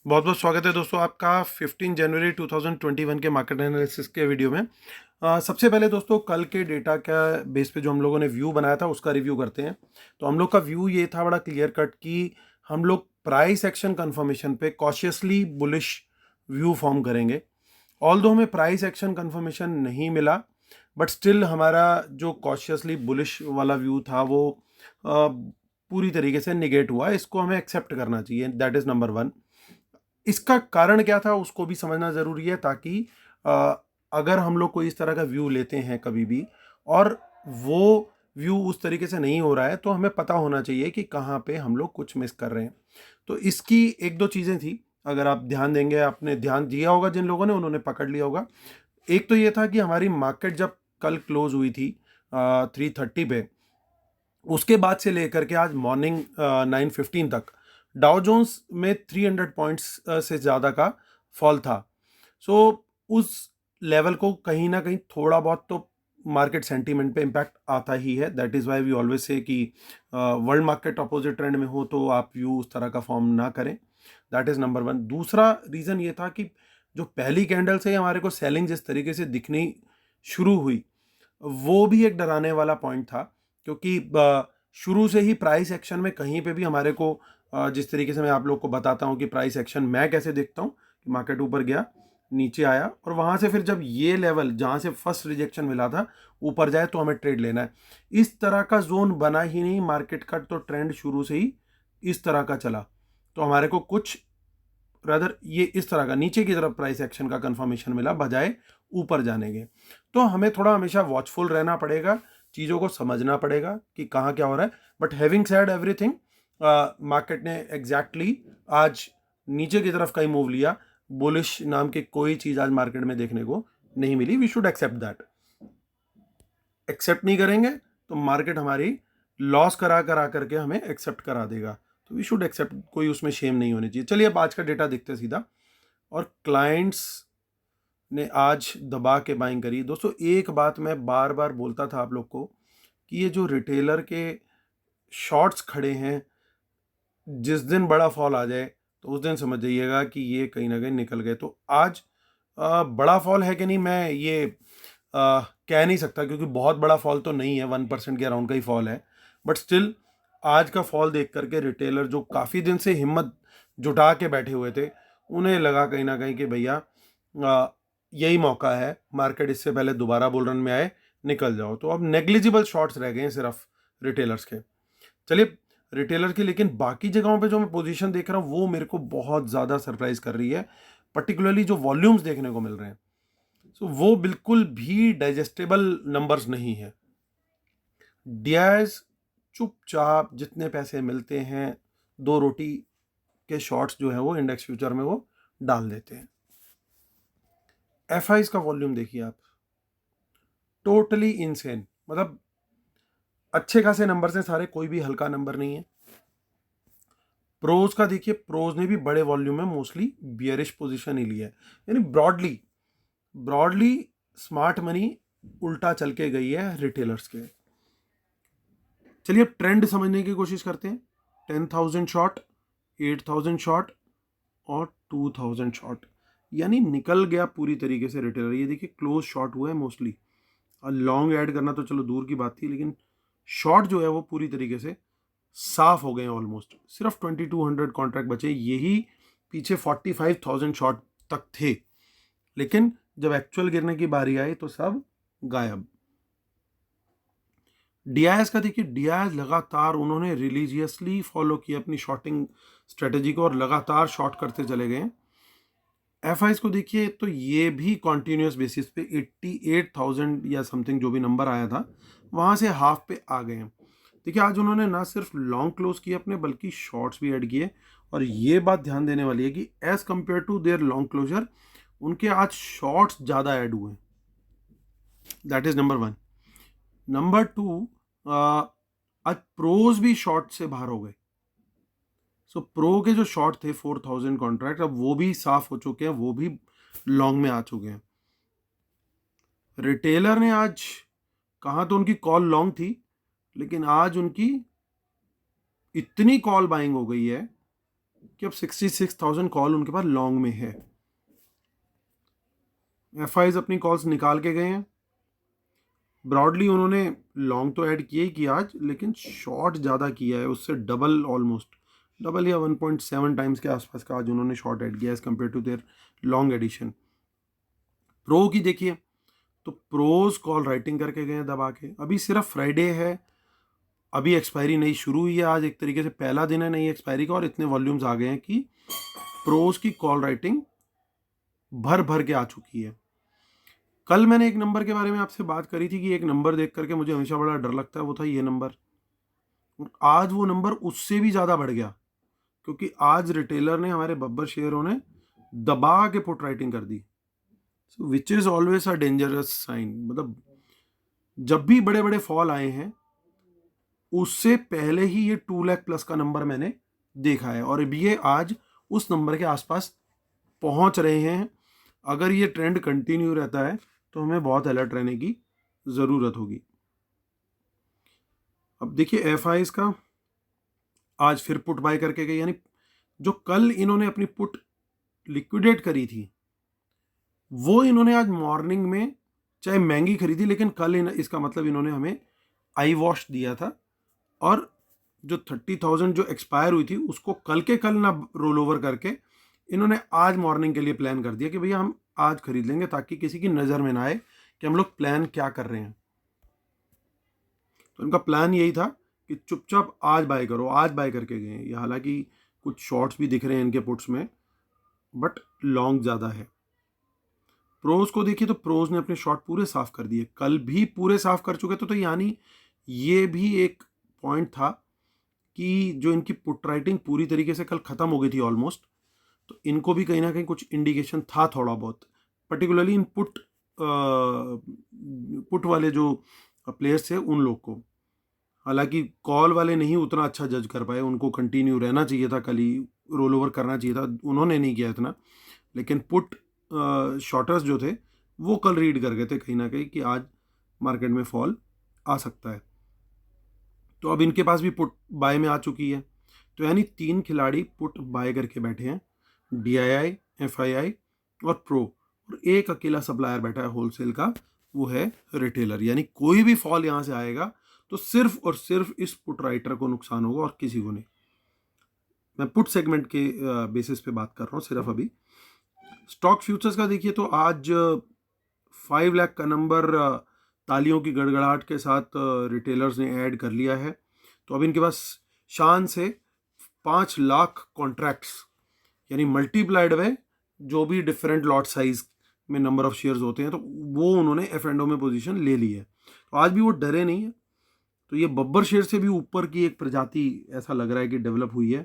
बहुत बहुत स्वागत है दोस्तों आपका 15 जनवरी 2021 के मार्केट एनालिसिस के वीडियो में। सबसे पहले दोस्तों कल के डेटा का बेस पे जो हम लोगों ने व्यू बनाया था उसका रिव्यू करते हैं। तो हम लोग का व्यू ये था बड़ा क्लियर कट कि हम लोग प्राइस एक्शन कंफर्मेशन पे कॉशियसली बुलिश व्यू फॉर्म करेंगे। ऑल्दो हमें प्राइस एक्शन कंफर्मेशन नहीं मिला, बट स्टिल हमारा जो कॉशियसली बुलिश वाला व्यू था वो पूरी तरीके से निगेट हुआ। इसको हमें एक्सेप्ट करना चाहिए, दैट इज़ नंबर वन। इसका कारण क्या था उसको भी समझना ज़रूरी है, ताकि अगर हम लोग कोई इस तरह का व्यू लेते हैं कभी भी और वो व्यू उस तरीके से नहीं हो रहा है, तो हमें पता होना चाहिए कि कहाँ पे हम लोग कुछ मिस कर रहे हैं। तो इसकी एक दो चीज़ें थी, अगर आप ध्यान देंगे, आपने ध्यान दिया होगा जिन लोगों ने, उन्होंने पकड़ लिया होगा। एक तो ये था कि हमारी मार्केट जब कल क्लोज हुई थी 330 पे, उसके बाद से लेकर के आज मॉर्निंग 9:15 तक डाउ जोन्स में 300 पॉइंट्स से ज़्यादा का फॉल था। सो उस लेवल को कहीं ना कहीं थोड़ा बहुत तो मार्केट सेंटीमेंट पे इम्पैक्ट आता ही है। That is why we always say कि वर्ल्ड मार्केट अपोजिट ट्रेंड में हो तो आप व्यू उस तरह का फॉर्म ना करें। That is number one. दूसरा रीज़न ये था कि जो पहली कैंडल से हमारे को सेलिंग जिस तरीके से दिखनी शुरू हुई, वो भी एक डराने वाला पॉइंट था, क्योंकि शुरू से ही प्राइस एक्शन में कहीं पे भी हमारे को जिस तरीके से मैं आप लोग को बताता हूँ कि प्राइस एक्शन मैं कैसे देखता हूँ कि मार्केट ऊपर गया, नीचे आया और वहाँ से फिर जब ये लेवल जहाँ से फर्स्ट रिजेक्शन मिला था ऊपर जाए तो हमें ट्रेड लेना है। इस तरह का जोन बना ही नहीं मार्केट का, तो ट्रेंड शुरू से ही इस तरह का चला। तो हमारे को कुछ रादर ये इस तरह का नीचे की तरफ प्राइस एक्शन का कंफर्मेशन मिला बजाय ऊपर जाने के। तो हमें थोड़ा हमेशा वॉचफुल रहना पड़ेगा, चीज़ों को समझना पड़ेगा कि कहाँ क्या हो रहा है। But having said everything, market ने एग्जैक्टली आज नीचे की तरफ कहीं मूव लिया। बुलिश नाम की कोई चीज़ आज मार्केट में देखने को नहीं मिली। We should accept that. Accept नहीं करेंगे तो मार्केट हमारी लॉस करा करा करके हमें एक्सेप्ट करा देगा। तो वी शुड एक्सेप्ट, कोई उसमें शेम नहीं होनी चाहिए। चलिए अब आज का डेटा देखते हैं सीधा। और क्लाइंट्स ने आज दबा के बाइंग करी। दोस्तों एक बात मैं बार बार बोलता था आप लोग को कि ये जो रिटेलर के शॉर्ट्स खड़े हैं, जिस दिन बड़ा फॉल आ जाए तो उस दिन समझ जाइएगा कि ये कहीं ना कहीं निकल गए। तो आज बड़ा फॉल है कि नहीं मैं ये कह नहीं सकता, क्योंकि बहुत बड़ा फॉल तो नहीं है, 1% के अराउंड का ही फॉल है। बट स्टिल आज का फॉल देख करके रिटेलर जो काफ़ी दिन से हिम्मत जुटा के बैठे हुए थे, उन्हें लगा कहीं ना कहीं कि भैया यही मौका है, मार्केट इससे पहले दोबारा बुल रन में आए, निकल जाओ। तो अब नेग्लिजिबल शॉर्ट्स रह गए हैं सिर्फ रिटेलर्स के। चलिए रिटेलर की, लेकिन बाकी जगहों पे जो मैं पोजीशन देख रहा हूँ वो मेरे को बहुत ज़्यादा सरप्राइज कर रही है। पर्टिकुलरली जो वॉल्यूम्स देखने को मिल रहे हैं, सो वो बिल्कुल भी डाइजेस्टेबल नंबर्स नहीं है। डीआईएस चुपचाप जितने पैसे मिलते हैं, दो रोटी के शॉर्ट्स जो है वो इंडेक्स फ्यूचर में वो डाल देते हैं। एफआईज का वॉल्यूम देखिए आप, टोटली इनसेन। मतलब अच्छे खासे नंबर हैं सारे, कोई भी हल्का नंबर नहीं है। प्रोज का देखिए, प्रोज ने भी बड़े वॉल्यूम में मोस्टली बियरिश पोजीशन ही लिया है। यानी ब्रॉडली ब्रॉडली स्मार्ट मनी उल्टा चल के गई है रिटेलर्स के। चलिए अब ट्रेंड समझने की कोशिश करते हैं। 10,000 शॉर्ट, 8,000 शॉर्ट और 2,000 शॉर्ट, यानी निकल गया पूरी तरीके से रिटेलर। ये देखिए क्लोज शॉर्ट हुआ है मोस्टली, और लॉन्ग ऐड करना तो चलो दूर की बात थी, लेकिन शॉर्ट जो है वो पूरी तरीके से साफ हो गए ऑलमोस्ट। सिर्फ 2,200 कॉन्ट्रैक्ट बचे, यही पीछे 45,000 शॉर्ट तक थे, लेकिन जब एक्चुअल गिरने की बारी आई तो सब गायब। डीआईएस का देखिए, डीआईएस लगातार उन्होंने रिलीजियसली फॉलो किया अपनी शॉर्टिंग स्ट्रेटेजी को और लगातार शॉर्ट करते चले गए। एफआईज को देखिए तो ये भी कॉन्टिन्यूस बेसिस पे 88,000 या समथिंग जो भी नंबर आया था वहाँ से हाफ पे आ गए हैं। देखिए आज उन्होंने ना सिर्फ लॉन्ग क्लोज किए अपने, बल्कि शॉर्ट्स भी ऐड किए। और ये बात ध्यान देने वाली है कि as compare to their long closure, उनके आज शॉर्ट्स ज़्यादा ऐड हुए। That is number one. Number two, आज प्रोज भी शॉर्ट से बाहर हो गए। सो प्रो के जो शॉर्ट थे 4,000 कॉन्ट्रैक्ट, अब वो भी साफ हो चुके हैं, वो भी लॉन्ग में आ चुके हैं। रिटेलर ने आज कहा तो उनकी कॉल लॉन्ग थी, लेकिन आज उनकी इतनी कॉल बाइंग हो गई है कि अब 66,000 कॉल उनके पास लॉन्ग में है। एफआईज अपनी कॉल्स निकाल के गए हैं। ब्रॉडली उन्होंने लॉन्ग तो ऐड किया ही किया आज, लेकिन शॉर्ट ज़्यादा किया है, उससे डबल, ऑलमोस्ट डबल या 1.7 टाइम्स के आसपास का आज उन्होंने शॉर्ट ऐड किया as compare to their long addition. Pro की देखिए तो प्रोज कॉल राइटिंग करके गए हैं दबा के। अभी सिर्फ फ्राइडे है, अभी एक्सपायरी नई शुरू हुई है, आज एक तरीके से पहला दिन है नई एक्सपायरी का, और इतने वॉल्यूम्स आ गए हैं कि प्रोज की कॉल राइटिंग भर भर के आ चुकी है। कल मैंने एक नंबर के बारे में आपसे बात करी थी कि एक नंबर देख करके मुझे हमेशा बड़ा डर लगता है, वो था ये नंबर। आज वो नंबर उससे भी ज़्यादा बढ़ गया, क्योंकि आज रिटेलर ने, हमारे बब्बर शेयरों ने दबा के पुट राइटिंग कर दी, which is always a dangerous sign. मतलब जब भी बड़े बड़े फॉल आए हैं उससे पहले ही ये 2 लाख प्लस का नंबर मैंने देखा है, और अभी ये आज उस नंबर के आसपास पहुंच रहे हैं। अगर ये ट्रेंड कंटिन्यू रहता है तो हमें बहुत अलर्ट रहने की ज़रूरत होगी। अब देखिए एफआईज का आज फिर पुट बाय करके गए, यानी जो कल इन्होंने अपनी पुट लिक्विडेट करी थी वो इन्होंने आज मॉर्निंग में, चाहे महंगी खरीदी, लेकिन कल इसका मतलब इन्होंने हमें आई वॉश दिया था, और जो 30,000 जो एक्सपायर हुई थी उसको कल के कल ना रोल ओवर करके इन्होंने आज मॉर्निंग के लिए प्लान कर दिया कि भैया हम आज खरीद लेंगे, ताकि किसी की नज़र में ना आए कि हम लोग प्लान क्या कर रहे हैं। तो इनका प्लान यही था कि चुपचाप आज बाय करो, आज बाय करके गए हैं। हालांकि कुछ शॉर्ट्स भी दिख रहे हैं इनके पुट्स में, बट लॉन्ग ज़्यादा है। प्रोज को देखिए तो प्रोज ने अपने शॉर्ट पूरे साफ कर दिए, कल भी पूरे साफ कर चुके थे, तो यानी ये भी एक पॉइंट था कि जो इनकी पुट राइटिंग पूरी तरीके से कल ख़त्म हो गई थी ऑलमोस्ट, तो इनको भी कहीं ना कहीं कुछ इंडिकेशन था थोड़ा बहुत, पर्टिकुलरली इन पुट वाले जो प्लेयर्स थे उन लोग को। हालांकि कॉल वाले नहीं उतना अच्छा जज कर पाए, उनको कंटिन्यू रहना चाहिए था, कल ही रोल ओवर करना चाहिए था, उन्होंने नहीं किया इतना। लेकिन पुट शॉर्टर्स जो थे वो कल रीड कर गए थे कहीं ना कहीं कि आज मार्केट में फॉल आ सकता है, तो अब इनके पास भी पुट बाय में आ चुकी है। तो यानी 3 खिलाड़ी पुट बाय करके बैठे हैं, DII, FII और प्रो, और एक अकेला सप्लायर बैठा है होलसेल का, वो है रिटेलर। यानी कोई भी फॉल यहाँ से आएगा तो सिर्फ और सिर्फ इस पुट राइटर को नुकसान होगा और किसी को नहीं। मैं पुट सेगमेंट के बेसिस पे बात कर रहा हूँ सिर्फ। अभी स्टॉक फ्यूचर्स का देखिए तो आज 5 लाख का नंबर तालियों की गड़गड़ाहट के साथ रिटेलर्स ने ऐड कर लिया है। तो अब इनके पास शान से 5 लाख कॉन्ट्रैक्ट्स, यानी मल्टीप्लाइड बाय जो भी डिफरेंट लॉट साइज में नंबर ऑफ शेयर्स होते हैं, तो वो उन्होंने F&O में पोजीशन ले ली है। तो आज भी वो डरे नहीं है। तो ये बब्बर शेयर से भी ऊपर की एक प्रजाति ऐसा लग रहा है कि डेवलप हुई है।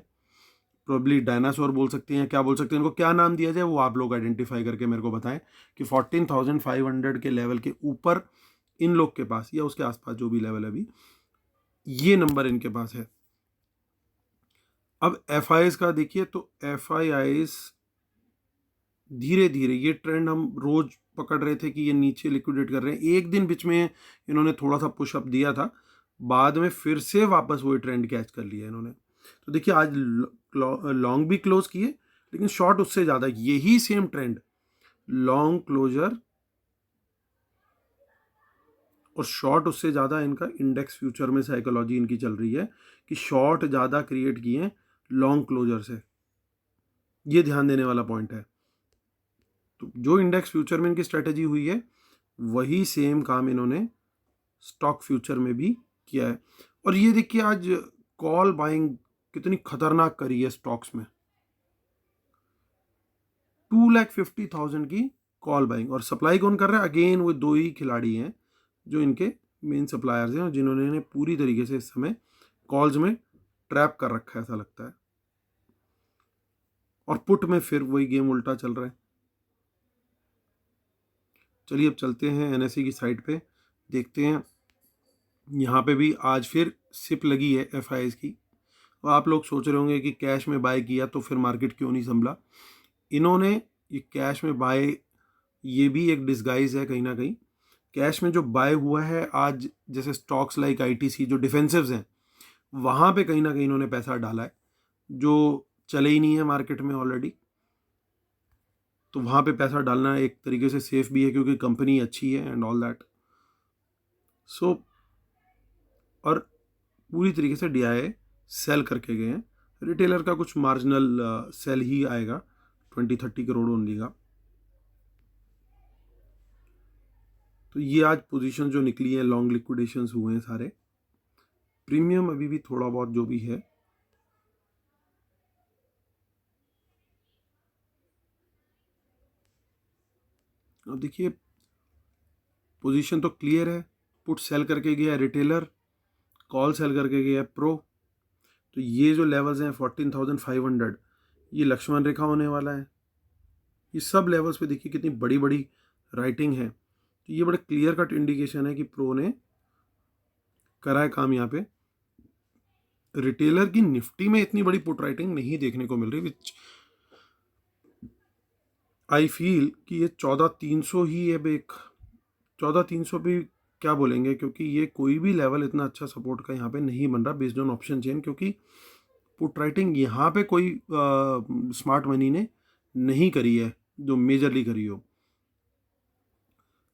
प्रोबेबली डायनासोर बोल सकते हैं, क्या बोल सकते हैं, इनको क्या नाम दिया जाए वो आप लोग आइडेंटिफाई करके मेरे को बताएं कि 14,500 के लेवल के ऊपर इन लोग के पास या उसके आसपास जो भी लेवल है अभी ये नंबर इनके पास है। अब FIs का देखिए तो FIs धीरे धीरे, ये ट्रेंड हम रोज पकड़ रहे थे कि ये नीचे लिक्विडेट कर रहे हैं, एक दिन बीच में इन्होंने थोड़ा सा पुशअप दिया था, बाद में फिर से वापस वही ट्रेंड कैच कर लिया इन्होंने। तो देखिए आज लॉन्ग भी क्लोज किए, लेकिन शॉर्ट उससे ज़्यादा, यही सेम ट्रेंड लॉन्ग क्लोजर और शॉर्ट उससे ज़्यादा, इनका इंडेक्स फ्यूचर में साइकोलॉजी इनकी चल रही है कि शॉर्ट ज़्यादा क्रिएट किए लॉन्ग क्लोजर से, ये ध्यान देने वाला पॉइंट है। तो जो इंडेक्स फ्यूचर में इनकी स्ट्रेटेजी हुई है वही सेम काम इन्होंने स्टॉक फ्यूचर में भी किया है। और ये देखिए आज कॉल बाइंग कितनी खतरनाक करी है स्टॉक्स में, 2,50,000 की कॉल बाइंग, और सप्लाई कौन कर रहा है? अगेन वो 2 ही खिलाड़ी हैं जो इनके मेन सप्लायर्स हैं और जिन्होंने इन्हें पूरी तरीके से इस समय कॉल्स में ट्रैप कर रखा है ऐसा लगता है। और पुट में फिर वही गेम उल्टा चल रहा है। चलिए अब चलते हैं NSE की साइट पे, देखते हैं। यहाँ पे भी आज फिर सिप लगी है FIs की। और आप लोग सोच रहे होंगे कि कैश में बाय किया तो फिर मार्केट क्यों नहीं संभला। इन्होंने ये कैश में बाय, ये भी एक डिस्गाइज है कहीं ना कहीं। कैश में जो बाय हुआ है आज, जैसे स्टॉक्स लाइक ITC जो डिफेंसिव्स हैं, वहाँ पे कहीं ना कहीं इन्होंने पैसा डाला है। जो चले ही नहीं है मार्केट में ऑलरेडी, तो वहाँ पे पैसा डालना एक तरीके से सेफ भी है क्योंकि कंपनी अच्छी है एंड ऑल दैट। सो और पूरी तरीके से DIA सेल करके गए हैं। रिटेलर का कुछ मार्जिनल सेल ही आएगा 20-30 करोड़ ओनली का। तो ये आज पोजीशन जो निकली है, लॉन्ग लिक्विडेशंस हुए हैं सारे। प्रीमियम अभी भी थोड़ा बहुत जो भी है, अब देखिए पोजीशन तो क्लियर है। पुट सेल करके गया है रिटेलर, कॉल सेल करके गया है प्रो। तो ये जो लेवल्स हैं 14,500, ये लक्ष्मण रेखा होने वाला है। ये सब लेवल्स पे देखिए कितनी बड़ी बड़ी राइटिंग है। तो ये बड़े क्लियर कट इंडिकेशन है कि प्रो ने करा है काम यहाँ पे। रिटेलर की निफ्टी में इतनी बड़ी पुट राइटिंग नहीं देखने को मिल रही, विच आई फील कि ये 14,300 ही अब एक 14,300 भी क्या बोलेंगे, क्योंकि ये कोई भी लेवल इतना अच्छा सपोर्ट का यहाँ पे नहीं बन रहा बेस्ड ऑन ऑप्शन चेन, क्योंकि पुट राइटिंग यहाँ पे कोई स्मार्ट मनी ने नहीं करी है जो मेजरली करी हो,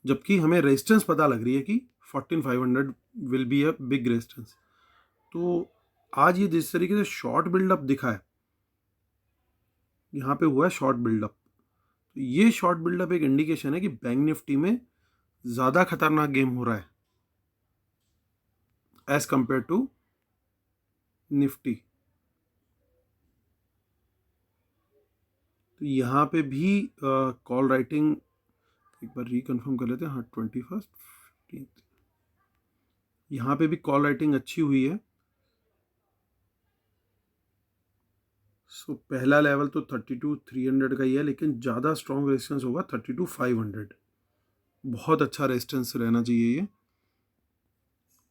जबकि हमें रेजिस्टेंस पता लग रही है कि 14,500 will be a big resistance. तो आज ये जिस तरीके से शॉर्ट बिल्डअप दिखा है, यहाँ पे हुआ है शॉर्ट बिल्डअप, तो ये शॉर्ट बिल्डअप एक इंडिकेशन है कि बैंक निफ्टी में ज़्यादा खतरनाक गेम हो रहा है एज कंपेयर टू निफ्टी। तो यहाँ पे भी कॉल राइटिंग एक बार रिकन्फर्म कर लेते हैं। हाँ 21st 15th यहाँ पे भी कॉल राइटिंग अच्छी हुई है। सो पहला लेवल तो 32,300 का ही है, लेकिन ज़्यादा स्ट्रॉन्ग रेजिस्टेंस होगा 32,500। बहुत अच्छा रेजिस्टेंस रहना चाहिए ये,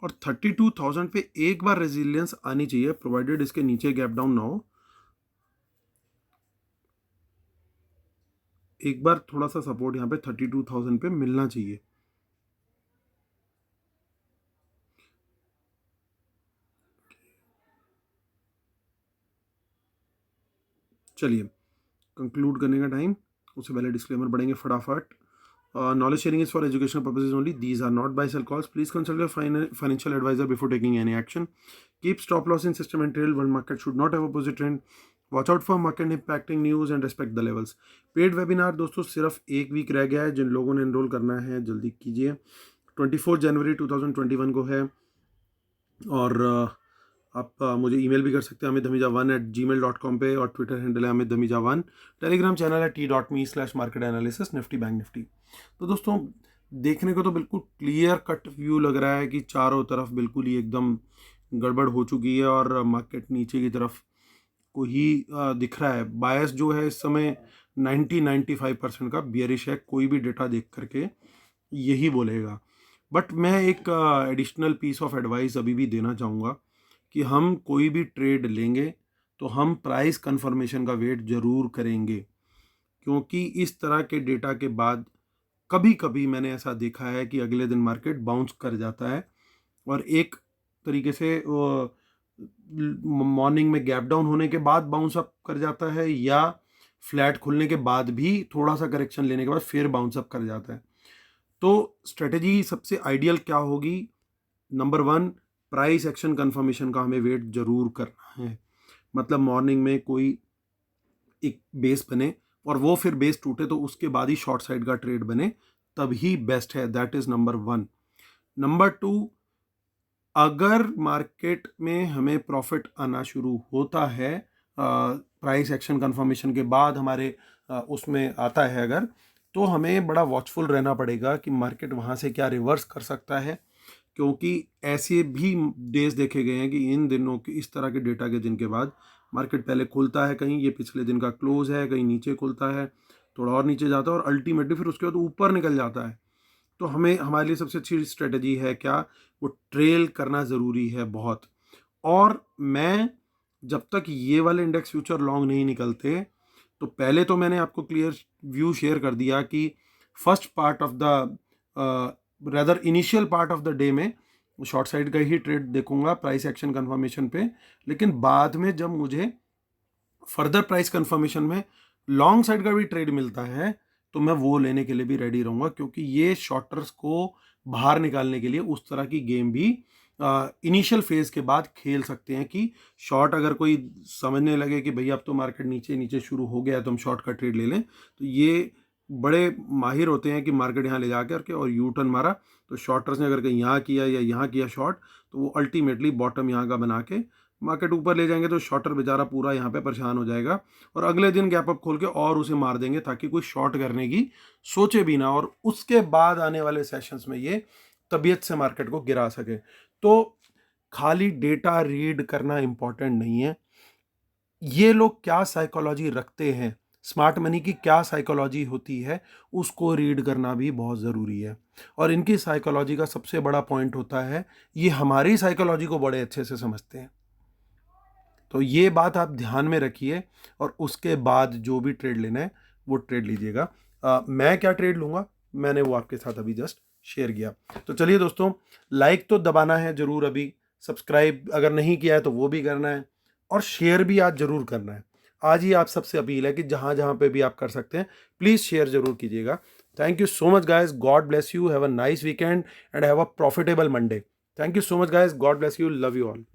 और 32,000 पे एक बार रेजिलियंस आनी चाहिए, प्रोवाइडेड इसके नीचे गैप डाउन ना हो। एक बार थोड़ा सा सपोर्ट यहाँ पे 32,000 पे मिलना चाहिए। चलिए कंक्लूड करने का टाइम, उससे पहले डिस्क्लेमर पढ़ेंगे फटाफट। Knowledge sharing is for educational purposes only. These are not buy sell calls. Please consult your financial advisor before taking any action. Keep stop loss in system and trail. One market should not have opposite trend. Watch out for market impacting news and respect the levels. Paid webinar दोस्तों सिर्फ एक week रह गया है, जिन लोगों ने enrol करना है जल्दी कीजिए। 24 जनवरी 2021 को है, और आप मुझे ईमेल भी कर सकते हैं amitdhamija1@gmail.com पे, और ट्विटर हैंडल है amitdhamija1। टेलीग्राम चैनल है t.me/market-analysis निफ्टी बैंक निफ्टी। तो दोस्तों देखने को तो बिल्कुल क्लियर कट व्यू लग रहा है कि चारों तरफ बिल्कुल ही एकदम गड़बड़ हो चुकी है और मार्केट नीचे की तरफ को ही दिख रहा है। बायस जो है इस समय 90-95% का बियरिश है, कोई भी डेटा देख करके यही बोलेगा। बट मैं एक एडिशनल पीस ऑफ एडवाइस अभी भी देना चाहूँगा कि हम कोई भी ट्रेड लेंगे तो हम प्राइस कंफर्मेशन का वेट ज़रूर करेंगे, क्योंकि इस तरह के डेटा के बाद कभी कभी मैंने ऐसा देखा है कि अगले दिन मार्केट बाउंस कर जाता है, और एक तरीके से मॉर्निंग में गैप डाउन होने के बाद बाउंस अप कर जाता है, या फ्लैट खुलने के बाद भी थोड़ा सा करेक्शन लेने के बाद फिर बाउंस अप कर जाता है। तो स्ट्रेटजी सबसे आइडियल क्या होगी? नंबर 1, प्राइस एक्शन कंफर्मेशन का हमें वेट जरूर करना है। मतलब मॉर्निंग में कोई एक बेस बने और वो फिर बेस टूटे तो उसके बाद ही शॉर्ट साइड का ट्रेड बने, तभी बेस्ट है। That is number 1। नंबर 2, अगर मार्केट में हमें प्रॉफिट आना शुरू होता है प्राइस एक्शन कंफर्मेशन के बाद, हमारे उसमें आता है अगर, तो हमें बड़ा वॉचफुल रहना पड़ेगा कि मार्केट वहाँ से क्या रिवर्स कर सकता है, क्योंकि ऐसे भी डेज देखे गए हैं कि इन दिनों के इस तरह के डेटा के दिन के बाद मार्केट पहले खुलता है, कहीं ये पिछले दिन का क्लोज है, कहीं नीचे खुलता है, थोड़ा और नीचे जाता है, और अल्टीमेटली फिर उसके बाद ऊपर निकल जाता है। तो हमें हमारे लिए सबसे अच्छी स्ट्रेटजी है क्या? वो ट्रेल करना ज़रूरी है बहुत। और मैं जब तक ये वाले इंडेक्स फ्यूचर लॉन्ग नहीं निकलते, तो पहले तो मैंने आपको क्लियर व्यू शेयर कर दिया कि first part of the rather initial part of the day में शॉर्ट साइड का ही ट्रेड देखूंगा प्राइस एक्शन कंफर्मेशन पे, लेकिन बाद में जब मुझे फर्दर प्राइस कंफर्मेशन में लॉन्ग साइड का भी ट्रेड मिलता है तो मैं वो लेने के लिए भी रेडी रहूँगा, क्योंकि ये शॉर्टर्स को बाहर निकालने के लिए उस तरह की गेम भी इनिशियल फेज के बाद खेल सकते हैं कि शॉर्ट अगर कोई समझने लगे कि भैया अब तो मार्केट नीचे नीचे शुरू हो गया है तो हम शॉर्ट का ट्रेड ले लें, तो ये बड़े माहिर होते हैं कि मार्केट यहाँ ले जा करके और यू टर्न मारा तो शॉर्टर्स ने अगर कहीं यहाँ किया या यहाँ किया शॉर्ट, तो वो अल्टीमेटली बॉटम यहाँ का बना के मार्केट ऊपर ले जाएंगे, तो शॉर्टर बेचारा पूरा यहाँ पे परेशान हो जाएगा और अगले दिन गैप अप खोल के और उसे मार देंगे ताकि कोई शॉर्ट करने की सोचे भी ना, और उसके बाद आने वाले सेशंस में ये तबीयत से मार्केट को गिरा सके। तो खाली डेटा रीड करना इंपॉर्टेंट नहीं है, ये लोग क्या साइकोलॉजी रखते हैं, स्मार्ट मनी की क्या साइकोलॉजी होती है, उसको रीड करना भी बहुत ज़रूरी है। और इनकी साइकोलॉजी का सबसे बड़ा पॉइंट होता है ये हमारी साइकोलॉजी को बड़े अच्छे से समझते हैं। तो ये बात आप ध्यान में रखिए और उसके बाद जो भी ट्रेड लेना है वो ट्रेड लीजिएगा। मैं क्या ट्रेड लूँगा मैंने वो आपके साथ अभी जस्ट शेयर किया। तो चलिए दोस्तों, लाइक तो दबाना है ज़रूर, अभी सब्सक्राइब अगर नहीं किया है तो वो भी करना है और शेयर भी आज ज़रूर करना है। आज ही आप सबसे अपील है कि जहाँ जहाँ पे भी आप कर सकते हैं प्लीज़ शेयर ज़रूर कीजिएगा। Thank you so much guys, God bless you, have a nice weekend and have a profitable Monday. Thank you so much guys, God bless you, love you all.